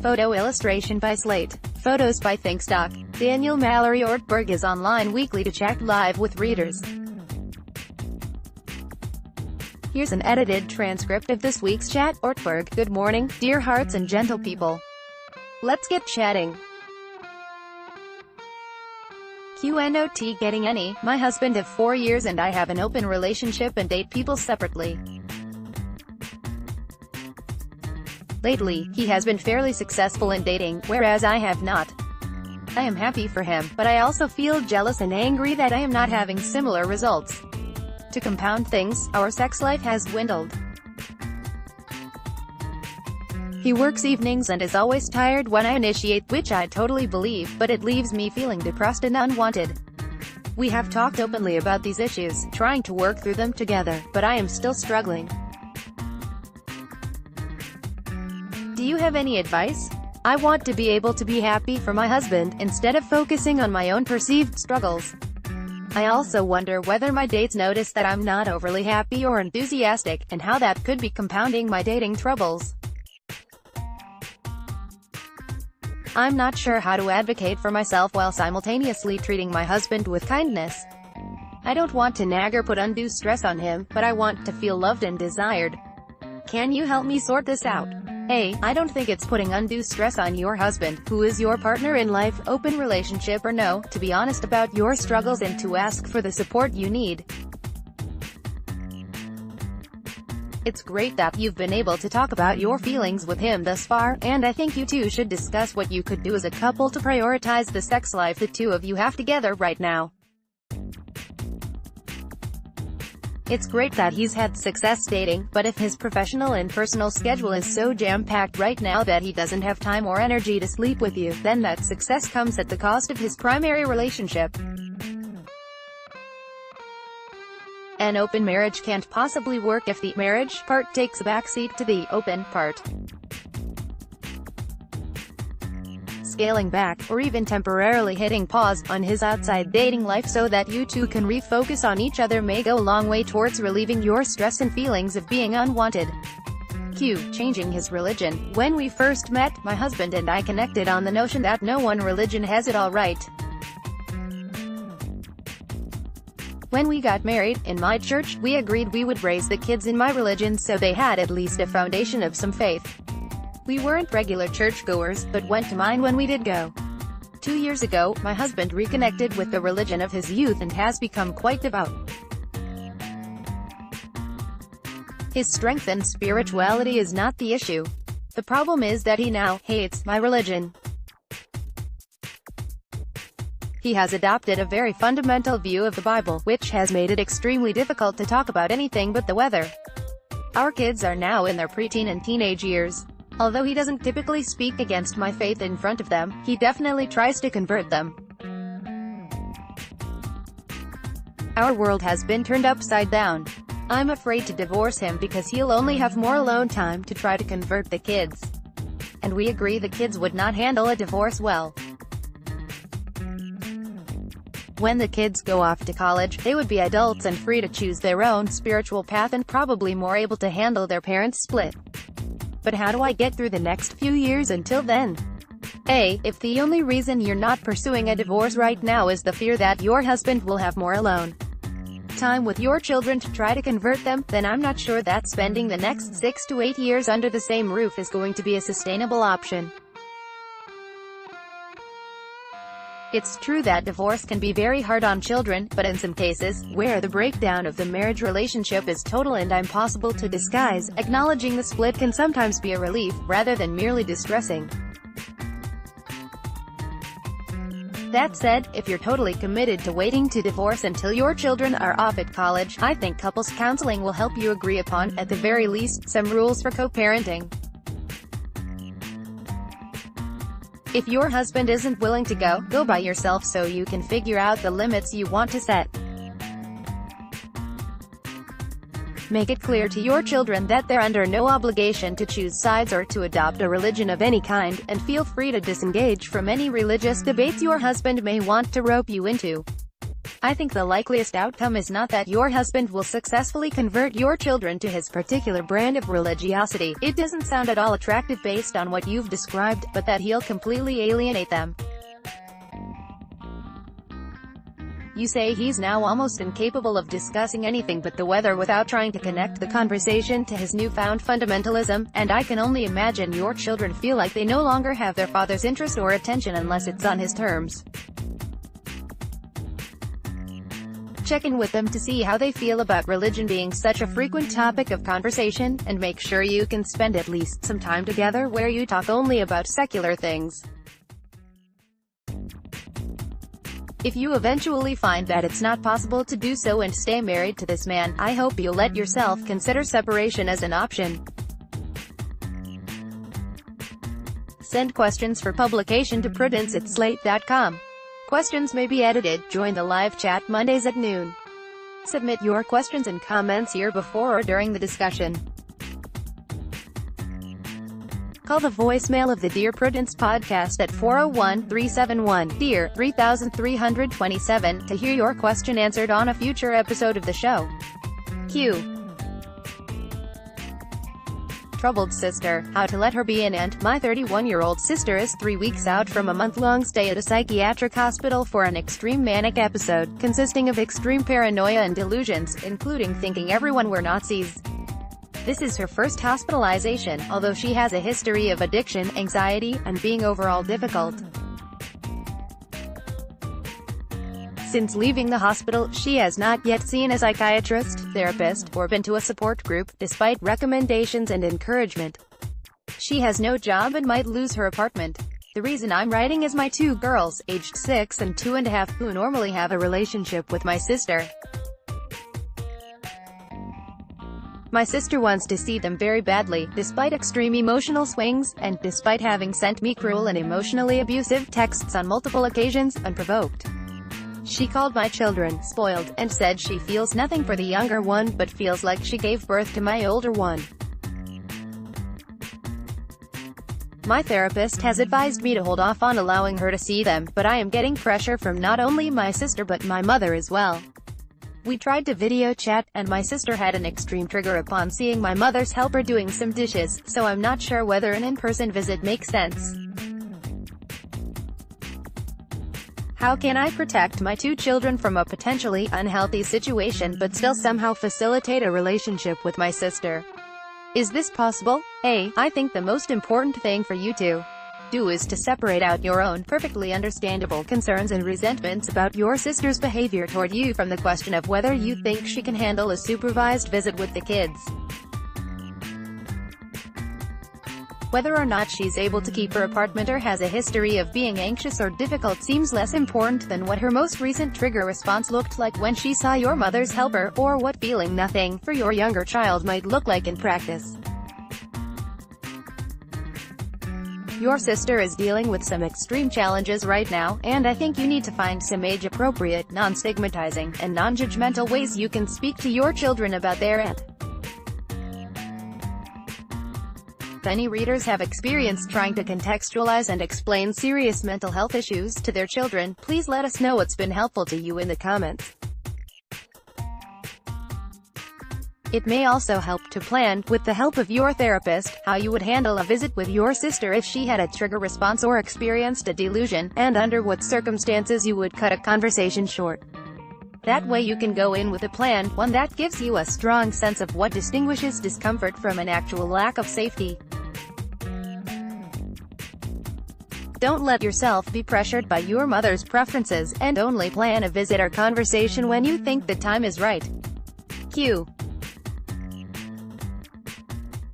Photo illustration by Slate. Photos by Thinkstock. Mallory Ortberg is online weekly to chat live with readers. Here's an edited transcript of this week's chat. Ortberg: Good morning, dear hearts and gentle people. Let's get chatting. QNOT getting any. My husband of 4 years and I have an open relationship and date people separately. Lately, he has been fairly successful in dating, whereas I have not. I am happy for him, but I also feel jealous and angry that I am not having similar results. To compound things, our sex life has dwindled. He works evenings and is always tired when I initiate, which I totally believe, but it leaves me feeling depressed and unwanted. We have talked openly about these issues, trying to work through them together, but I am still struggling. Do you have any advice? I want to be able to be happy for my husband, instead of focusing on my own perceived struggles. I also wonder whether my dates notice that I'm not overly happy or enthusiastic, and how that could be compounding my dating troubles. I'm not sure how to advocate for myself while simultaneously treating my husband with kindness. I don't want to nag or put undue stress on him, but I want to feel loved and desired. Can you help me sort this out? A. I don't think it's putting undue stress on your husband, who is your partner in life, open relationship or no, to be honest about your struggles and to ask for the support you need. It's great that you've been able to talk about your feelings with him thus far, and I think you two should discuss what you could do as a couple to prioritize the sex life the two of you have together right now. It's great that he's had success dating, but if his professional and personal schedule is so jam-packed right now that he doesn't have time or energy to sleep with you, then that success comes at the cost of his primary relationship. An open marriage can't possibly work if the marriage part takes a backseat to the open part. Scaling back, or even temporarily hitting pause, on his outside dating life so that you two can refocus on each other may go a long way towards relieving your stress and feelings of being unwanted. Q. Changing his religion. When we first met, my husband and I connected on the notion that no one religion has it all right. When we got married, in my church, we agreed we would raise the kids in my religion so they had at least a foundation of some faith. We weren't regular churchgoers, but went to mine when we did go. 2 years ago, my husband reconnected with the religion of his youth and has become quite devout. His strength and spirituality is not the issue. The problem is that he now hates my religion. He has adopted a very fundamental view of the Bible, which has made it extremely difficult to talk about anything but the weather. Our kids are now in their preteen and teenage years. Although he doesn't typically speak against my faith in front of them, he definitely tries to convert them. Our world has been turned upside down. I'm afraid to divorce him because he'll only have more alone time to try to convert the kids. And we agree the kids would not handle a divorce well. When the kids go off to college, they would be adults and free to choose their own spiritual path and probably more able to handle their parents' split. But how do I get through the next few years until then? A. If the only reason you're not pursuing a divorce right now is the fear that your husband will have more alone time with your children to try to convert them, then I'm not sure that spending the next 6 to 8 years under the same roof is going to be a sustainable option. It's true that divorce can be very hard on children, but in some cases, where the breakdown of the marriage relationship is total and impossible to disguise, acknowledging the split can sometimes be a relief, rather than merely distressing. That said, if you're totally committed to waiting to divorce until your children are off at college, I think couples counseling will help you agree upon, at the very least, some rules for co-parenting. If your husband isn't willing to go by yourself so you can figure out the limits you want to set. Make it clear to your children that they're under no obligation to choose sides or to adopt a religion of any kind, and feel free to disengage from any religious debates your husband may want to rope you into. I think the likeliest outcome is not that your husband will successfully convert your children to his particular brand of religiosity. It doesn't sound at all attractive based on what you've described, but that he'll completely alienate them. You say he's now almost incapable of discussing anything but the weather without trying to connect the conversation to his newfound fundamentalism, and I can only imagine your children feel like they no longer have their father's interest or attention unless it's on his terms. Check in with them to see how they feel about religion being such a frequent topic of conversation, and make sure you can spend at least some time together where you talk only about secular things. If you eventually find that it's not possible to do so and stay married to this man, I hope you'll let yourself consider separation as an option. Send questions for publication to prudence@slate.com. Questions may be edited. Join the live chat Mondays at noon. Submit your questions and comments here before or during the discussion. Call the voicemail of the Dear Prudence podcast at 401-371-DEAR-3327 to hear your question answered on a future episode of the show. Q. Troubled sister, how to let her be an aunt. My 31-year-old sister is 3 weeks out from a month-long stay at a psychiatric hospital for an extreme manic episode, consisting of extreme paranoia and delusions, including thinking everyone were Nazis. This is her first hospitalization, although she has a history of addiction, anxiety, and being overall difficult. Since leaving the hospital, she has not yet seen a psychiatrist, therapist, or been to a support group, despite recommendations and encouragement. She has no job and might lose her apartment. The reason I'm writing is my 2 girls, aged 6 and 2.5, who normally have a relationship with my sister. My sister wants to see them very badly, despite extreme emotional swings, and despite having sent me cruel and emotionally abusive texts on multiple occasions, unprovoked. She called my children spoiled, and said she feels nothing for the younger one, but feels like she gave birth to my older one. My therapist has advised me to hold off on allowing her to see them, but I am getting pressure from not only my sister but my mother as well. We tried to video chat, and my sister had an extreme trigger upon seeing my mother's helper doing some dishes, so I'm not sure whether an in-person visit makes sense. How can I protect my 2 children from a potentially unhealthy situation but still somehow facilitate a relationship with my sister? Is this possible? I think the most important thing for you to do is to separate out your own perfectly understandable concerns and resentments about your sister's behavior toward you from the question of whether you think she can handle a supervised visit with the kids. Whether or not she's able to keep her apartment or has a history of being anxious or difficult seems less important than what her most recent trigger response looked like when she saw your mother's helper, or what feeling nothing for your younger child might look like in practice. Your sister is dealing with some extreme challenges right now, and I think you need to find some age-appropriate, non-stigmatizing, and non-judgmental ways you can speak to your children about their aunt. Many readers have experience trying to contextualize and explain serious mental health issues to their children. Please let us know what's been helpful to you in the comments. It may also help to plan, with the help of your therapist, how you would handle a visit with your sister if she had a trigger response or experienced a delusion, and under what circumstances you would cut a conversation short. That way you can go in with a plan, one that gives you a strong sense of what distinguishes discomfort from an actual lack of safety. Don't let yourself be pressured by your mother's preferences, and only plan a visit or conversation when you think the time is right. Q.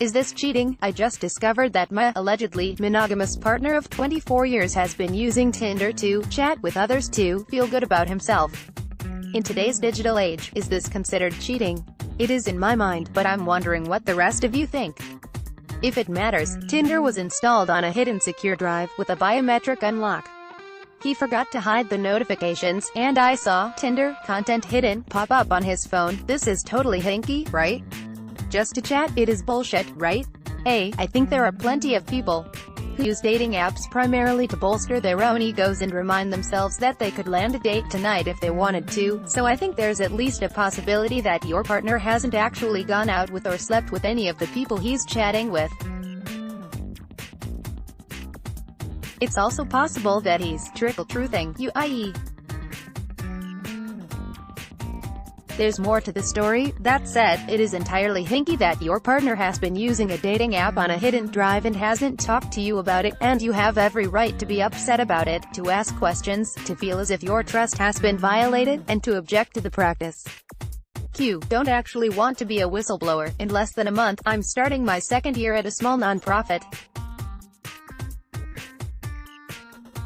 Is this cheating? I just discovered that my allegedly monogamous partner of 24 years has been using Tinder to chat with others to feel good about himself. In today's digital age, is this considered cheating? It is in my mind, but I'm wondering what the rest of you think. If it matters, Tinder was installed on a hidden secure drive with a biometric unlock. He forgot to hide the notifications, and I saw Tinder content hidden pop up on his phone. This is totally hinky, right? Just to chat, it is bullshit, right? I think there are plenty of people who use dating apps primarily to bolster their own egos and remind themselves that they could land a date tonight if they wanted to, so I think there's at least a possibility that your partner hasn't actually gone out with or slept with any of the people he's chatting with. It's also possible that he's trickle-truthing you, i.e. there's more to the story. That said, it is entirely hinky that your partner has been using a dating app on a hidden drive and hasn't talked to you about it, and you have every right to be upset about it, to ask questions, to feel as if your trust has been violated, and to object to the practice. Q. Don't actually want to be a whistleblower. In less than a month, I'm starting my second year at a small nonprofit.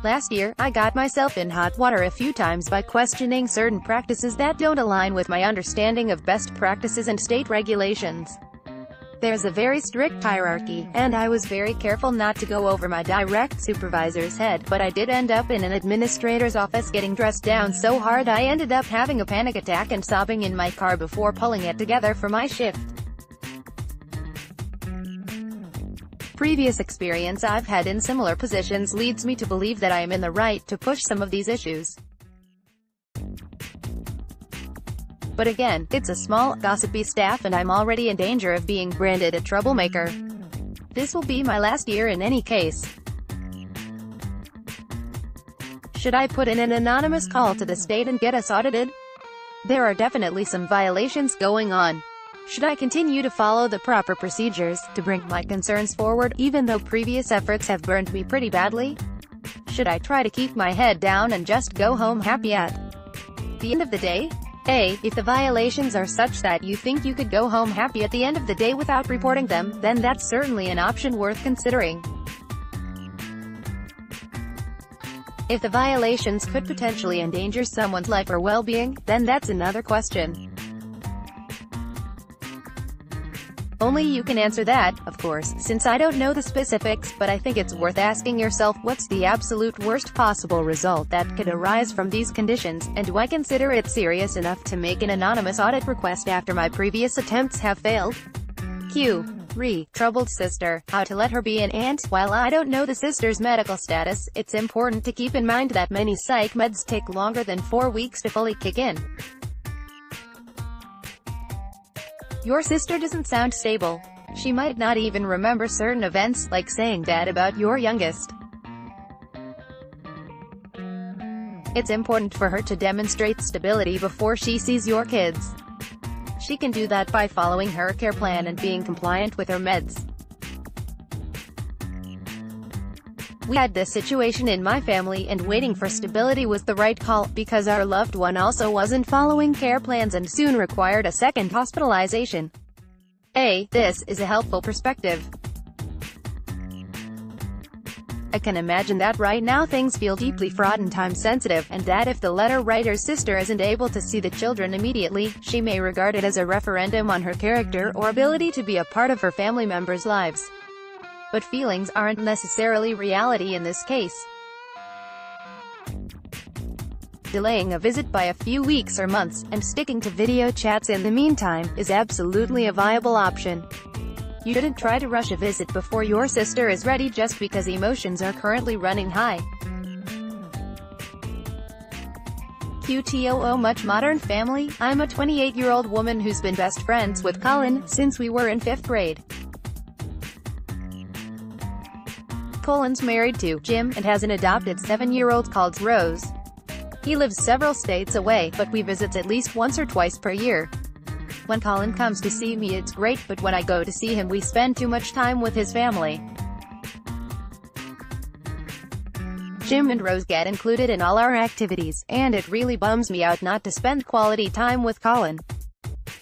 Last year, I got myself in hot water a few times by questioning certain practices that don't align with my understanding of best practices and state regulations. There's a very strict hierarchy, and I was very careful not to go over my direct supervisor's head, but I did end up in an administrator's office getting dressed down so hard I ended up having a panic attack and sobbing in my car before pulling it together for my shift. Previous experience I've had in similar positions leads me to believe that I am in the right to push some of these issues. But again, it's a small, gossipy staff and I'm already in danger of being branded a troublemaker. This will be my last year in any case. Should I put in an anonymous call to the state and get us audited? There are definitely some violations going on. Should I continue to follow the proper procedures to bring my concerns forward, even though previous efforts have burned me pretty badly? Should I try to keep my head down and just go home happy at the end of the day? A. If the violations are such that you think you could go home happy at the end of the day without reporting them, then that's certainly an option worth considering. If the violations could potentially endanger someone's life or well-being, then that's another question. Only you can answer that, of course, since I don't know the specifics, but I think it's worth asking yourself, what's the absolute worst possible result that could arise from these conditions, and do I consider it serious enough to make an anonymous audit request after my previous attempts have failed? Q. Troubled sister. How to let her be an aunt? While I don't know the sister's medical status, it's important to keep in mind that many psych meds take longer than 4 weeks to fully kick in. Your sister doesn't sound stable. She might not even remember certain events, like saying that about your youngest. It's important for her to demonstrate stability before she sees your kids. She can do that by following her care plan and being compliant with her meds. We had this situation in my family, and waiting for stability was the right call, because our loved one also wasn't following care plans and soon required a second hospitalization. This is a helpful perspective. I can imagine that right now things feel deeply fraught and time-sensitive, and that if the letter writer's sister isn't able to see the children immediately, she may regard it as a referendum on her character or ability to be a part of her family members' lives. But feelings aren't necessarily reality in this case. Delaying a visit by a few weeks or months, and sticking to video chats in the meantime, is absolutely a viable option. You shouldn't try to rush a visit before your sister is ready just because emotions are currently running high. QTOO Much Modern Family. I'm a 28-year-old woman who's been best friends with Colin since we were in 5th grade. Colin's married to Jim and has an adopted 7-year-old called Rose. He lives several states away, but we visit at least once or twice per year. When Colin comes to see me it's great, but when I go to see him we spend too much time with his family. Jim and Rose get included in all our activities, and it really bums me out not to spend quality time with Colin.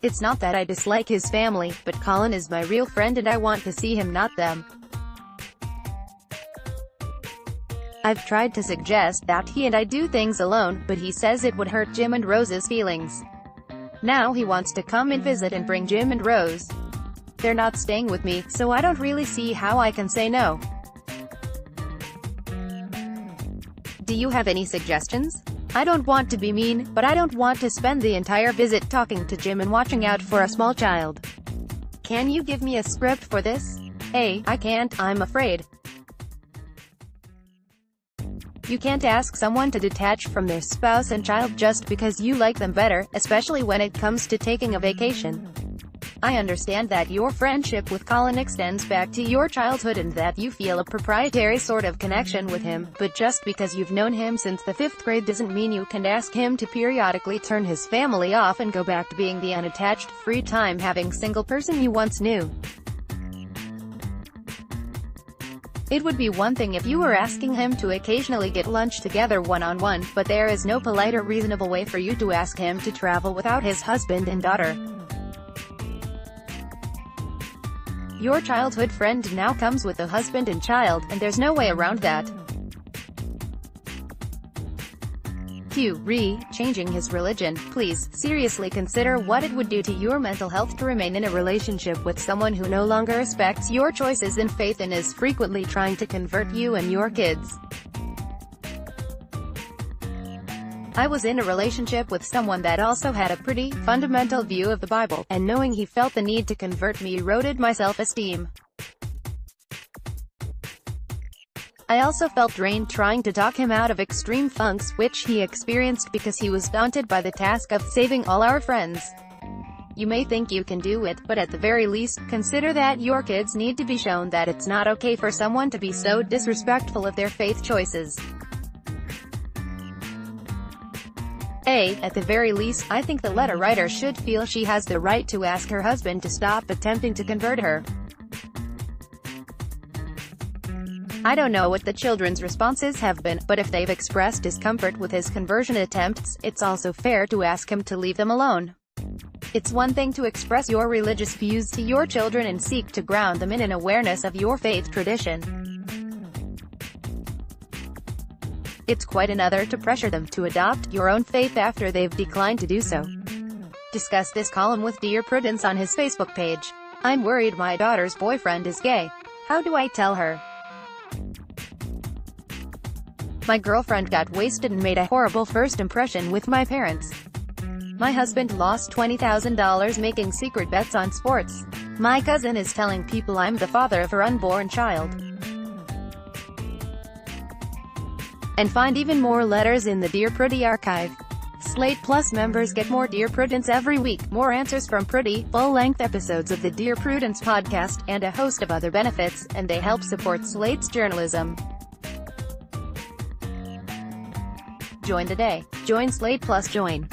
It's not that I dislike his family, but Colin is my real friend and I want to see him, not them. I've tried to suggest that he and I do things alone, but he says it would hurt Jim and Rose's feelings. Now he wants to come and visit and bring Jim and Rose. They're not staying with me, so I don't really see how I can say no. Do you have any suggestions? I don't want to be mean, but I don't want to spend the entire visit talking to Jim and watching out for a small child. Can you give me a script for this? I can't, I'm afraid. You can't ask someone to detach from their spouse and child just because you like them better, especially when it comes to taking a vacation. I understand that your friendship with Colin extends back to your childhood and that you feel a proprietary sort of connection with him, but just because you've known him since the 5th grade doesn't mean you can ask him to periodically turn his family off and go back to being the unattached, free time-having single person you once knew. It would be one thing if you were asking him to occasionally get lunch together one-on-one, but there is no polite or reasonable way for you to ask him to travel without his husband and daughter. Your childhood friend now comes with a husband and child, and there's no way around that. Q. Changing his religion. Please, seriously consider what it would do to your mental health to remain in a relationship with someone who no longer respects your choices and faith and is frequently trying to convert you and your kids. I was in a relationship with someone that also had a pretty fundamental view of the Bible, and knowing he felt the need to convert me eroded my self-esteem. I also felt drained trying to talk him out of extreme funks, which he experienced because he was daunted by the task of saving all our friends. You may think you can do it, but at the very least, consider that your kids need to be shown that it's not okay for someone to be so disrespectful of their faith choices. At the very least, I think the letter writer should feel she has the right to ask her husband to stop attempting to convert her. I don't know what the children's responses have been, but if they've expressed discomfort with his conversion attempts, it's also fair to ask him to leave them alone. It's one thing to express your religious views to your children and seek to ground them in an awareness of your faith tradition. It's quite another to pressure them to adopt your own faith after they've declined to do so. Discuss this column with Dear Prudence on his Facebook page. I'm worried my daughter's boyfriend is gay. How do I tell her? My girlfriend got wasted and made a horrible first impression with my parents. My husband lost $20,000 making secret bets on sports. My cousin is telling people I'm the father of her unborn child. And find even more letters in the Dear Prudie archive. Slate Plus members get more Dear Prudence every week, more answers from Prudie, full-length episodes of the Dear Prudence podcast, and a host of other benefits, and they help support Slate's journalism. Join today. Join Slate Plus. Join.